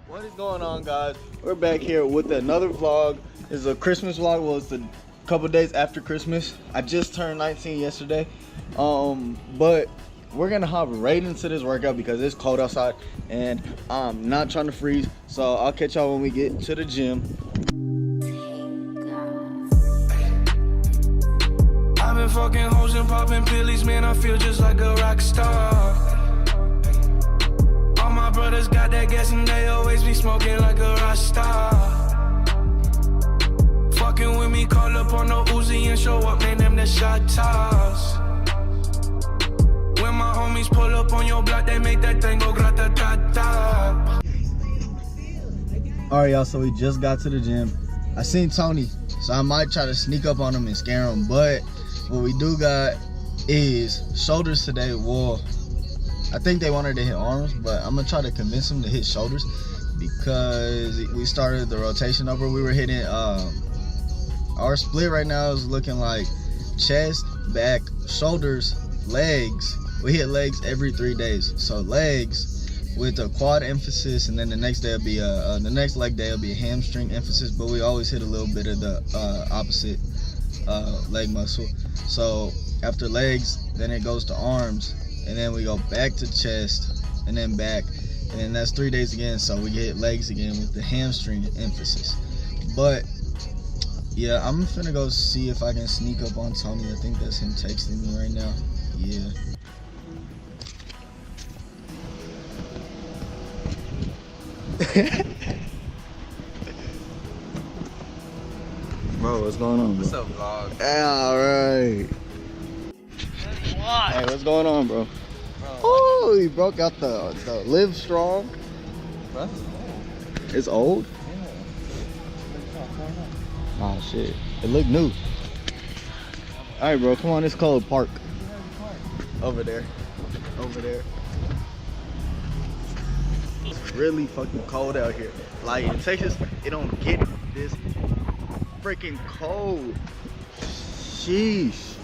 What is going on, guys? We're back here with another vlog. It's a Christmas vlog. Well, it's a couple days after Christmas. I just turned 19 yesterday. But we're gonna hop right into this workout because it's cold outside and I'm not trying to freeze. So I'll catch y'all when we get to the gym. I've been fucking hoes and popping pillies, man, I feel just like a rock star. All my brothers got that gas and they always be smoking like a rock star. Fucking with me, call up on the Uzi and show up, man, them the shot toss. When my homies pull up on your block, they make that thing go grata-ta-ta. Alright, y'all, so we just got to the gym. I seen Tony, so I might try to sneak up on him and scare him, but what we do got is shoulders today. Well, I think they wanted to hit arms, but I'm gonna try to convince them to hit shoulders because we started the rotation over. We were hitting our split right now is looking like chest, back, shoulders, legs. We hit legs every 3 days, so legs with a quad emphasis, and then the next day will be the next leg day will be a hamstring emphasis, but we always hit a little bit of the opposite leg muscle. So after legs, then it goes to arms, and then we go back to chest, and then back, and then that's 3 days again. So we hit legs again with the hamstring emphasis. But yeah, I'm finna go see if I can sneak up on Tony. I think that's him texting me right now. Yeah. Bro, what's going on, bro? What's up, vlog? Yeah, alright. What? Hey, what's going on, bro? Oh, he broke out the Live Strong. Bro, It's old? yeah. Oh shit, it looked new. Alright, bro, come on, it's called Park. Over there. Over there. It's really fucking cold out here. Like in Texas, it don't get this freaking cold. Sheesh.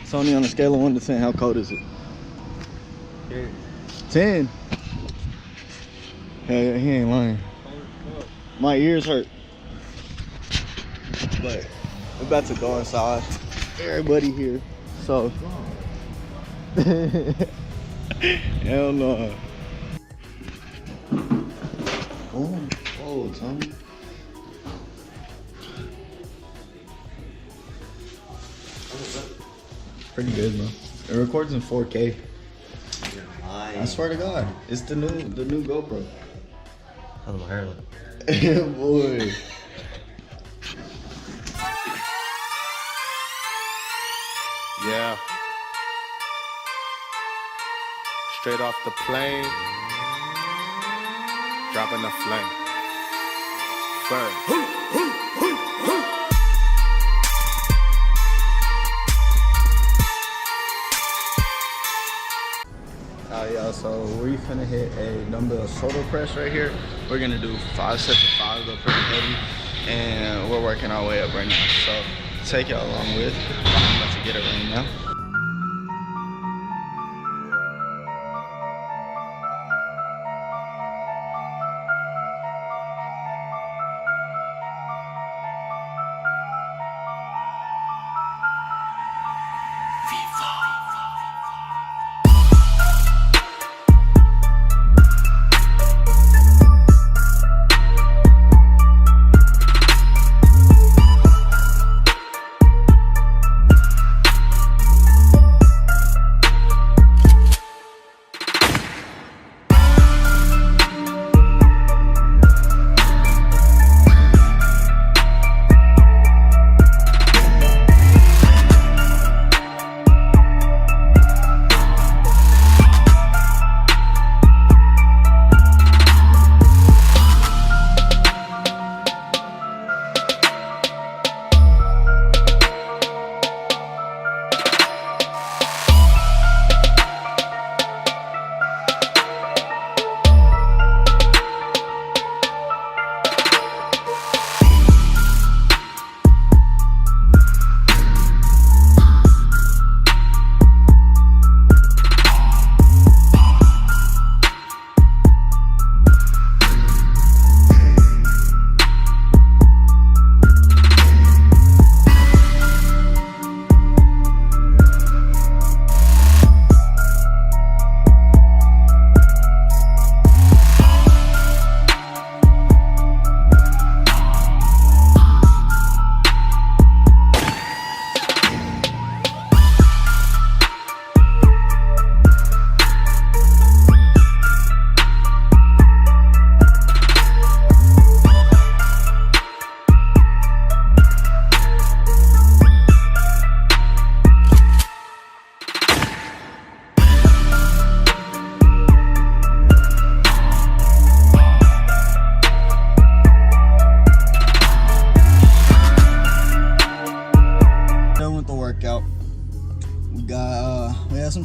Tony, on a scale of 1 to 10, how cold is it? 10. Hell yeah, he ain't lying. My ears hurt. But we're about to go inside. Everybody here. So hell no. Oh, Tony. Pretty good, bro. It records in 4K. I swear to God, it's the new GoPro. I'm Ireland. Yeah, boy. Yeah. Straight off the plane, dropping the flame. First. Y'all, so we're finna hit a dumbbell shoulder press right here. We're gonna do 5 sets of 5, go pretty heavy, and we're working our way up right now. So take y'all along with. I'm about to get it right now.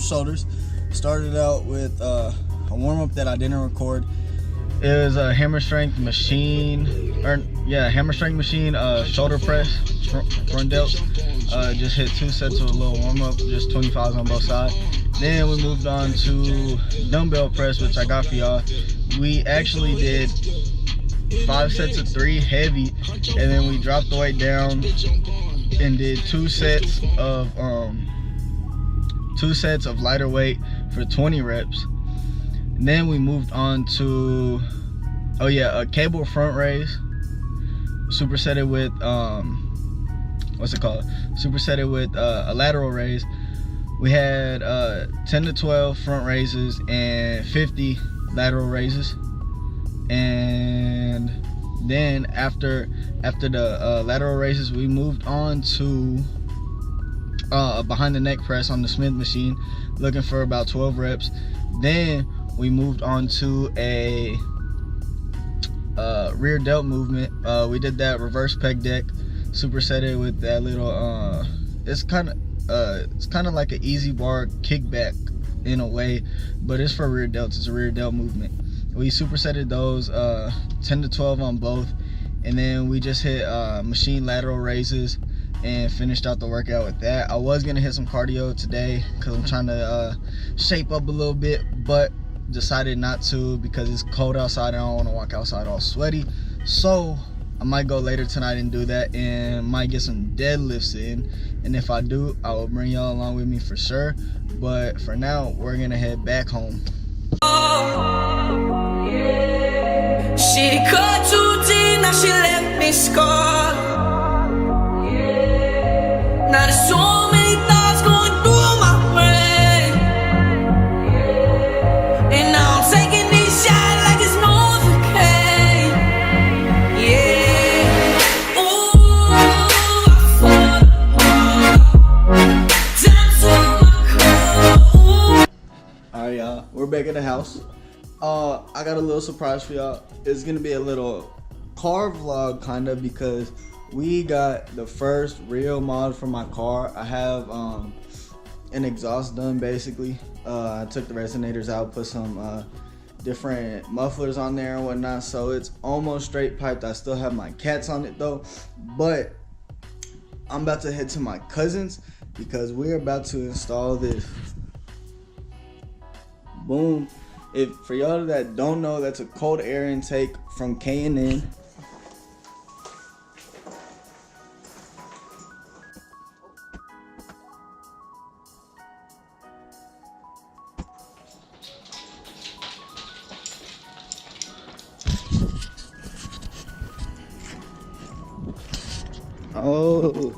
shoulders. Started out with a warm-up that I didn't record. It was a hammer strength machine, shoulder press, front delt. Just hit 2 sets of a little warm-up, just 25s on both sides. Then we moved on to dumbbell press, which I got for y'all. We actually did 5 sets of 3 heavy, and then we dropped the weight down and did 2 sets of lighter weight for 20 reps. And then we moved on to a cable front raise, supersetted with supersetted with a lateral raise. We had 10 to 12 front raises and 50 lateral raises. And then after the lateral raises, we moved on to behind the neck press on the Smith machine, looking for about 12 reps. Then we moved on to a rear delt movement. We did that reverse pec deck, supersetted with that little it's kind of like an easy bar kickback in a way, but it's for rear delts. It's a rear delt movement. We supersetted those 10 to 12 on both, and then we just hit machine lateral raises and finished out the workout with that. I was gonna hit some cardio today because I'm trying to shape up a little bit, but decided not to because it's cold outside and I don't want to walk outside all sweaty. So I might go later tonight and do that, and might get some deadlifts in, and if I do, I will bring y'all along with me for sure. But for now, we're gonna head back home. She cut too deep, now she left me scarred. Now there's so many thoughts going through my brain, and now I'm taking these shots like it's Novocaine. Yeah, ooh, I fall down to my core. Alright, y'all, we're back at the house. I got a little surprise for y'all. It's gonna be a little car vlog kind of, because we got the first real mod for my car. I have an exhaust done basically. I took the resonators out, put some different mufflers on there and whatnot, so it's almost straight piped. I still have my cats on it though, but I'm about to head to my cousin's because we're about to install this. Boom. If for y'all that don't know, that's a cold air intake from K&N. Oh.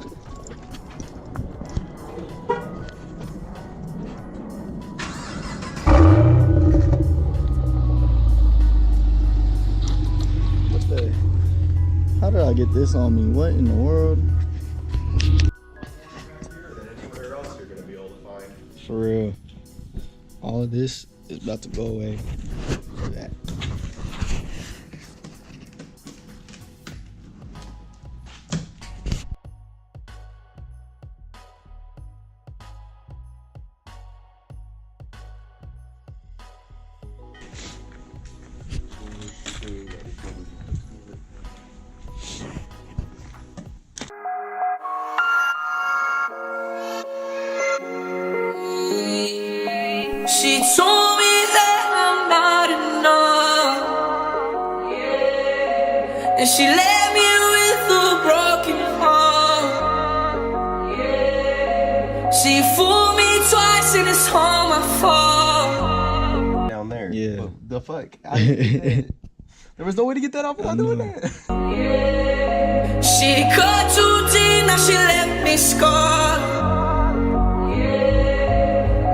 How did I get this on me? What in the world? Anywhere else you're gonna be able to find. For real. All of this is about to go away. Look at that. She told me that I'm not enough, and she left me with a broken heart. She fooled me twice and it's all my fault. Down there. Yeah. The fuck? I didn't get that. There was no way to get that off without doing that. She cut too deep, now she left me scarred.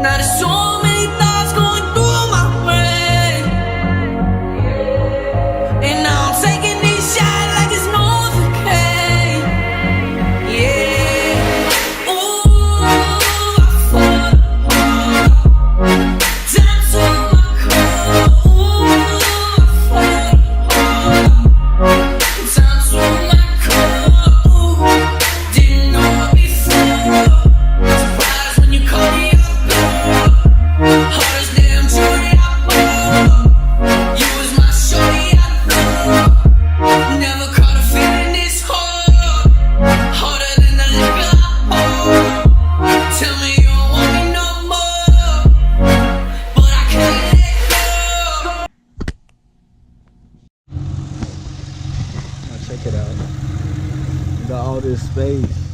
Now there's so many thoughts going through my brain, and now I'm taking these shots like it's Novocaine. Yeah, ooh, I fall down to my core. Ooh, I fall down to my core. Ooh, didn't know before. Surprised when you call me up. this space.